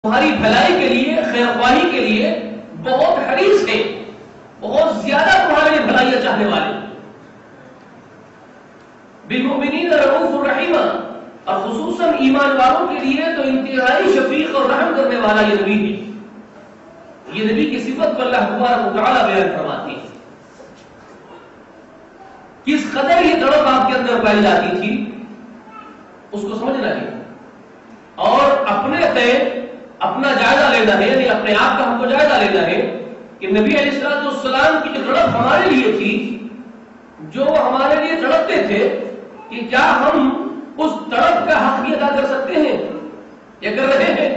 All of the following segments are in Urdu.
تمہاری بھلائی کے لیے، خیر خواہی کے لیے بہت حریص ہے، بہت زیادہ تمہارے لیے بھلائیاں چاہنے والے۔ بالمؤمنین رؤوف الرحیم، اور خصوصاً ایمان والوں کے لیے تو انتہائی شفیق اور رحم کرنے والا یہ نبی ہے۔ یہ نبی کی صفت کو اللہ تبارک و تعالیٰ بیان فرماتے ہیں۔ کس قدر یہ تڑپ آپ کے اندر پائی جاتی تھی اس کو سمجھنا ہے، اور اپنا جائزہ لینا ہے، یعنی اپنے آپ کا ہم کو جائزہ لینا ہے کہ نبی علیہ الصلوۃ والسلام کی جو تڑپ ہمارے لیے تھی، جو ہمارے لیے تڑپتے تھے، کہ کیا ہم اس تڑپ کا حق بھی ادا کر سکتے ہیں یا کر رہے ہیں؟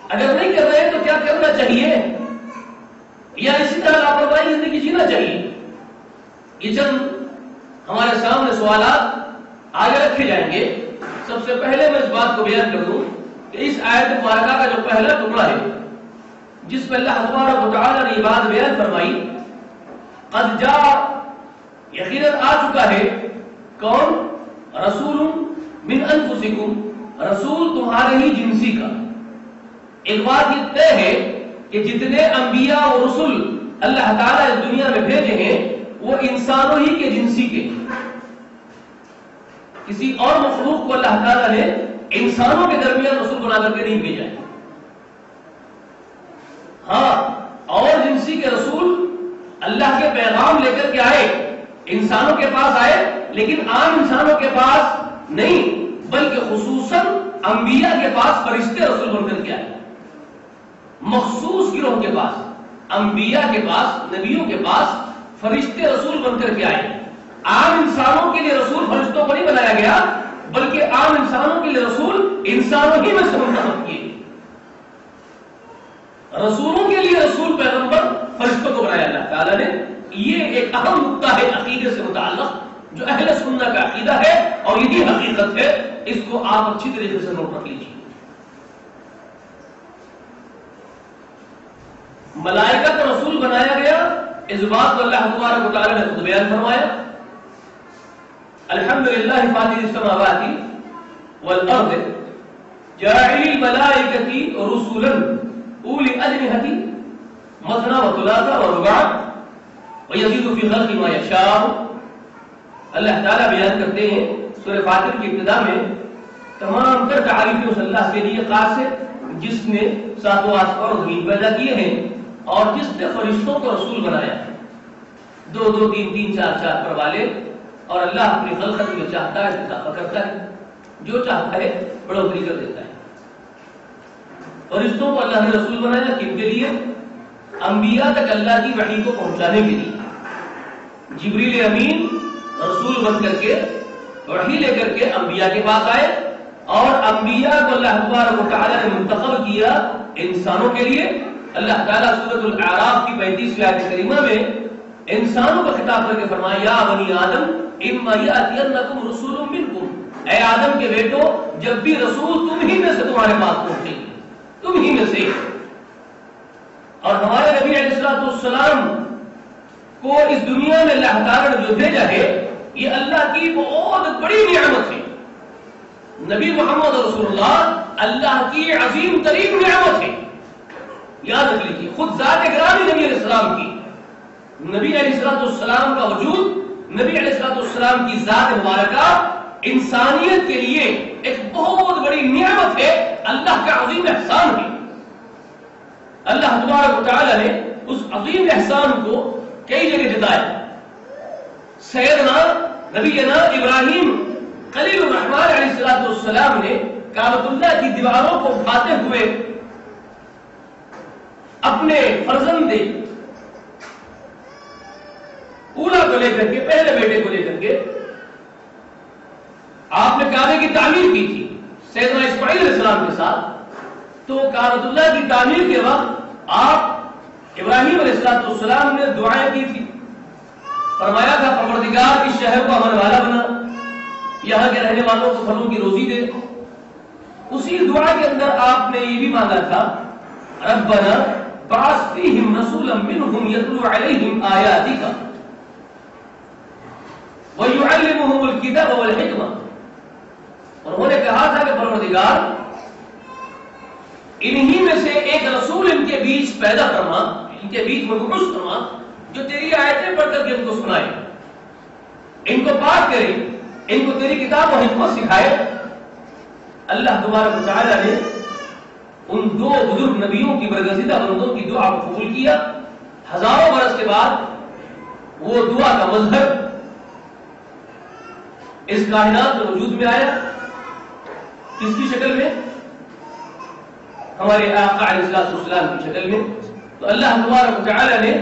اگر نہیں کر رہے تو کیا کرنا چاہیے، یا اسی طرح لاپرواہی زندگی جینا چاہیے؟ یہ چند ہمارے سامنے سوالات آگے رکھے جائیں گے۔ سب سے پہلے میں اس بات کو بیان کر دوں کہ اس آیت مبارکہ کا جو پہلا ٹکڑا ہے، جس پہ اللہ تبارک و تعالیٰ نے یہ بات بیان فرمائی، قد جاء، یقیناً آ چکا ہے، کون؟ رسول من انفسکم، رسول تمہارے ہی جنسی کا۔ ایک بات یہ طے ہے کہ جتنے انبیاء اور رسول اللہ تعالیٰ اس دنیا میں بھیجے ہیں وہ انسانوں ہی کے جنسی کے، کسی اور مخلوق کو اللہ تعالیٰ نے انسانوں کے درمیان رسول بنا کر کے نہیں بھیجا ہے۔ ہاں، اور جنسی کے رسول اللہ کے پیغام لے کر کے آئے، انسانوں کے پاس آئے، لیکن عام انسانوں کے پاس نہیں، بلکہ خصوصاً انبیاء کے پاس فرشتے رسول بن کر کے آئے، مخصوص گروہ کے پاس، انبیاء کے پاس، نبیوں کے پاس فرشتے رسول بن کر کے آئے۔ عام انسانوں کے لیے رسول فرشتوں کو نہیں بنایا گیا، بلکہ عام انسانوں کے لیے رسول انسانوں ہی میں سے منتخب کیے۔ رسولوں کے لیے رسول پیغمبر فرشتوں کو بنایا اللہ تعالیٰ نے۔ یہ ایک اہم نقطہ ہے عقیدے سے متعلق، جو اہل سنت کا عقیدہ ہے، اور یہی حقیقت ہے، اس کو آپ اچھی طریقے سے نوٹ رکھ لیجیے۔ ملائکہ کو رسول بنایا گیا، اس بات کو اللہ تبارک و تعالیٰ نے خود بیان فرمایا، الحمدللہ فاطر السماوات والارض جاعل الملائکۃ رسلا اولی اجنحۃ مثنی وثلاث ورباع ویزید فی الخلق ما یشاء۔ اللہ تعالیٰ بیان کرتے ہیں سورہ فاطر کی ابتدا میں، تمام تر تعریفیں اس اللہ کے لیے خاص ہے جس نے ساتوں آسمان اور زمین پیدا کیے ہیں، اور جس نے فرشتوں کو رسول بنایا ہے، دو دو تین تین چار چار پر والے، اور اللہ اپنی خلقت میں چاہتا ہے اضافہ کرتا ہے، جو چاہتا ہے بڑھوتری کر دیتا ہے۔ فرشتوں کو اللہ نے رسول بنایا، کن کے لیے؟ انبیاء تک اللہ کی وحی کو پہنچانے کے لیے۔ جبریل امین رسول بن کر کے وحی لے کر کے انبیاء کے پاس آئے، اور انبیاء کو اللہ تبارک و تعالیٰ نے منتخب کیا انسانوں کے لیے۔ اللہ تعالیٰ سورۃ الاعراف کی 35ویں آیت کریمہ میں انسانوں کو خطاب کر کے فرمایا، یا بنی آدم اما یأتینکم رسول منکم، اے آدم کے بیٹو، جب بھی رسول تم ہی میں سے تمہارے پاس پہنچیں گے، تم ہی میں سے۔ اور ہمارے نبی علیہ الصلوۃ والسلام کو اس دنیا میں اللہ تعالیٰ نے جو بھیجا ہے، یہ اللہ کی بہت بڑی نعمت ہے۔ نبی محمد رسول اللہ اللہ کی عظیم ترین نعمت ہے، یاد رکھ لیجیے۔ خود ذات گرامی نبی علیہ السلام کی، نبی علیہ الصلوۃ والسلام کا وجود، نبی علیہ الصلوۃ والسلام کی ذات مبارکہ انسانیت کے لیے ایک بہت بڑی نعمت ہے، اللہ کا عظیم احسان ہے۔ اللہ تبارک و تعالیٰ نے اس عظیم احسان کو کئی جگہ جتایا۔ سیدنا نبینا ابراہیم خلیل الرحمن علیہ الصلوۃ والسلام نے کعبۃ اللہ کی دیواروں کو اٹھاتے ہوئے اپنے فرزند اولا کو لے کر کے، پہلے بیٹے کو لے کر کے آپ نے کعبے کی تعمیر کی تھی سیدنا اسماعیل علیہ السلام کے ساتھ۔ تو کعبۃ اللہ کی تعمیر کے وقت آپ ابراہیم علیہ السلام نے دعائیں کی تھی، فرمایا تھا پروردگار اس شہر کو امن والا بنا، یہاں کے رہنے والوں کو پھلوں کی روزی دے۔ اسی دعا کے اندر آپ نے یہ بھی مانگا تھا، ربنا بعث فیہم رسولا منہم یتلو علیہم آیاتک وَيُعَلِّمُهُمُ الْكِتَابَ وَالْحِکْمَةَ۔ اور انہوں نے کہا تھا کہ پروردگار انہی میں سے ایک رسول ان کے بیچ پیدا فرما، ان کے بیچ مبعوث فرما، جو تیری آیتیں پڑھ کر کے ان کو سنائے، ان کو پاک کرے، ان کو تیری کتاب و حکمت سکھائے۔ اللہ تبارک و تعالی نے ان دو بزرگ نبیوں کی برگزیدہ بندوں کی دعا کو قبول کیا۔ ہزاروں برس کے بعد وہ دعا کا مظہر اس کائنات میں وجود میں آیا۔ کس کی شکل میں؟ ہمارے آقا علیہ السلام کی شکل میں۔ تو اللہ تبارک و تعالی نے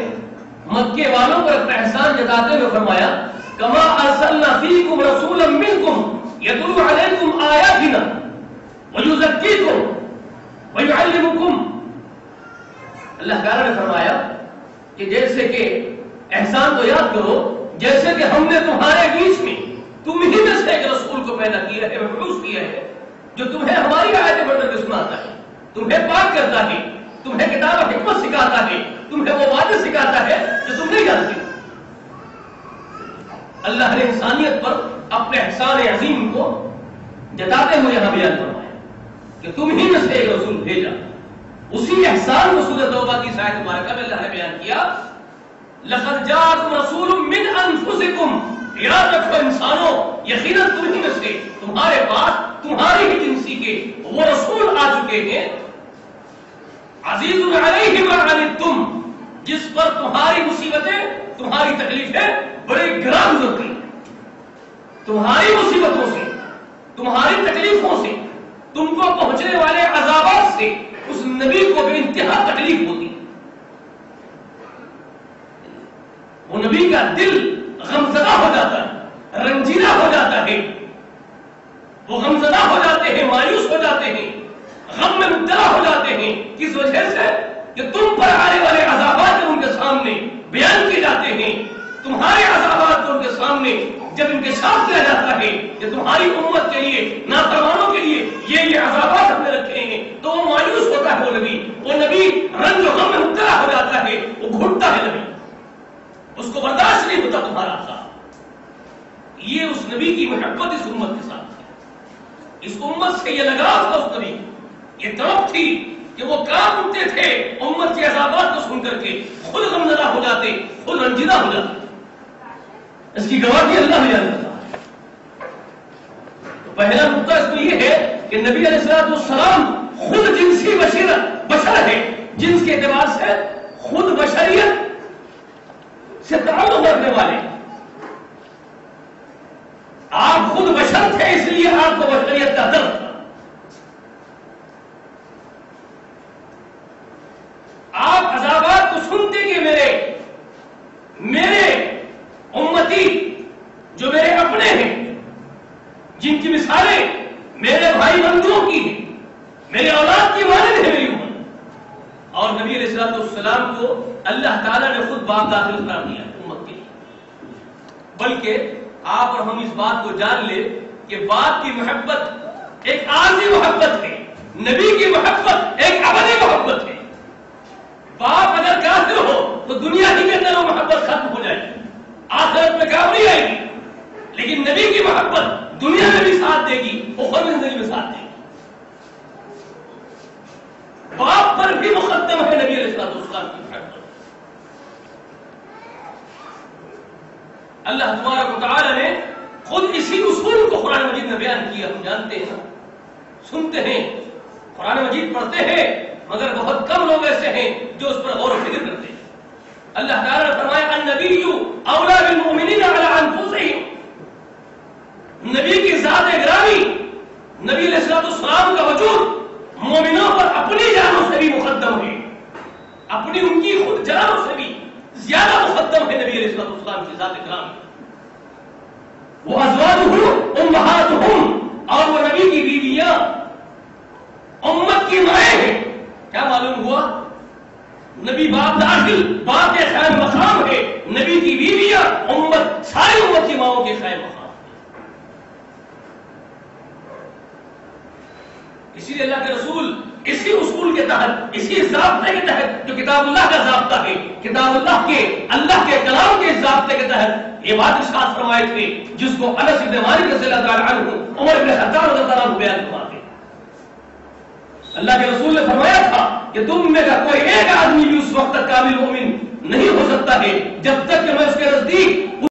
مکے والوں پر اپنا احسان جتاتے ہوئے فرمایا کما ارسلنا فیکم رسولا منکم یتلو علیکم آیاتنا ویزکیکم ویعلمکم۔ اللہ تعالی نے فرمایا کہ جیسے کہ احسان کو یاد کرو، جیسے کہ ہم نے تمہارے بیچ میں تم ہی میں سے ایک رسول کو پیدا کیا ہے، مبعوث کیا ہے، جو تمہیں ہماری آیتیں پڑھ کر کے سناتا ہے، تمہیں پاک کرتا ہے، تمہیں کتاب و حکمت سکھاتا ہے، تمہیں وہ باتیں سکھاتا ہے جو تم نہیں جانتی۔ اللہ نے انسانیت پر اپنے احسان عظیم کو جتاتے ہوئے یہاں بیان فرمایا کہ تم ہی میں سے ایک رسول بھیجا۔ اسی احسان کو سورۃ توبہ کی آیت مبارکہ میں اللہ نے بیان کیا لقد جاءکم رسول من انفسکم، یاد رکھو انسانوں، یقیناً تم ہی میں سے تمہارے پاس تمہاری ہی جنسی کے وہ رسول آ چکے ہیں، عزیز علیہ ما عنتم، جس پر تمہاری مصیبتیں، تمہاری تکلیفیں بڑی گراں گزرتی ہیں۔ تمہاری مصیبتوں سے، تمہاری تکلیفوں سے، تم کو پہنچنے والے عذابات سے اس نبی کو بے انتہا تکلیف ہوتی ہے۔ وہ نبی کا دل غمزدہ ہو جاتا ہے، رنجیدہ ہو جاتا ہے، وہ غمزدہ ہو جاتے ہیں، مایوس ہو جاتے ہیں، غم میں مبتلا ہو جاتے ہیں، کس وجہ سے کہ تم پر آنے والے عذابات جب ان کے سامنے بیان کیے جاتے ہیں، تمہارے عذابات کو ان کے سامنے جب انکشاف کیا جاتا ہے کہ تمہاری امت کے لیے، نافرمانوں کے لیے یہ عذابات ہم نے رکھے ہیں، تو وہ مایوس ہوتا ہے وہ نبی رنج و غم میں مبتلا ہو جاتا ہے، وہ گھٹتا ہے نبی، اس کو برداشت نہیں ہوتا تمہارا عذاب۔ یہ اس نبی کی محبت اس امت کے ساتھ ہے، اس امت سے یہ لگاؤ تھا، اس نبی یہ طرف تھی کہ وہ کام اٹھتے تھے امت کے عذابات کو سن کر کے خود غمزدہ ہو جاتے، خود رنجیدہ ہو جاتے۔ اس کی گواہی اللہ نے جانتا ہے۔ تو پہلا نقطہ اس میں یہ ہے کہ نبی علیہ السلام خود جنسی بشر ہے، جنس کے اعتبار سے خود بشریت سے تعلق رکھنے والے۔ آپ خود بشر تھے، اس لیے آپ کو بشریت کا درد تھا۔ آپ عذابات کو سنتے کہ میرے امتی جو میرے اپنے ہیں، جن کی مثالیں میرے بھائی بندوں کی ہیں، میرے اولاد کی والد ہے میری امت، اور نبی علیہ السلام کو اللہ تعالیٰ نے خود باپ داخل قرار دیا امت کے لیے۔ بلکہ آپ اور ہم اس بات کو جان لیں کہ باپ کی محبت ایک عارضی محبت ہے، نبی کی محبت ایک ابدی محبت ہے۔ باپ اگر کافر ہو تو دنیا ہی کے اندر وہ محبت ختم ہو جائے گی، آخرت میں کام نہیں آئے گی، لیکن نبی کی محبت دنیا میں بھی ساتھ دے گی، اخروی زندگی میں ساتھ دے گی۔ باپ پر بھی مقدم ہے نبی علیہ السلام کی محبت۔ اللہ تبارک و تعالی نے خود اسی اصول کو قرآن مجید میں بیان کیا۔ ہم جانتے ہیں، سنتے ہیں، قرآن مجید پڑھتے ہیں، مگر بہت کم لوگ ایسے ہیں جو اس پر غور و فکر کرتے ہیں۔ اللہ تعالیٰ نے فرمایا النبی اولیٰ بالمؤمنین علی انفسہم، نبی کی ذات گرامی، نبی علیہ السلام کا وجود مومنوں پر اپنی جانوں سے بھی مقدم ہے، اپنی ان کی خود جانوں سے بھی زیادہ مقدم ہے نبی علیہ السلام کی ذات گرامی۔ وہ ازواجہ امہاتہم، اور وہ نبی کی بیویاں امت کی مائیں ہیں۔ کیا معلوم ہوا؟ نبی باپ داخل، باپ کے قائم مقام ہے، نبی کی بیویاں امت، ساری امت کی ماؤں کے قائم مقام۔ اسی لیے اللہ کے رسول اسی اصول کے تحت، اسی ضابطے کے تحت جو کتاب اللہ کا ضابطہ ہے، کتاب اللہ کے کلام کے ضابطے کے تحت یہ بات ارشاد فرمائے تھے، جس کو انس بن مالک رضی اللہ تعالی عنہ عمر بن خطاب رضی اللہ عنہ بیان فرماتے۔ اللہ کے رسول نے فرمایا تھا کہ تم میں کا کوئی ایک آدمی بھی اس وقت تک کامل مومن نہیں ہو سکتا ہے جب تک کہ میں اس کے نزدیک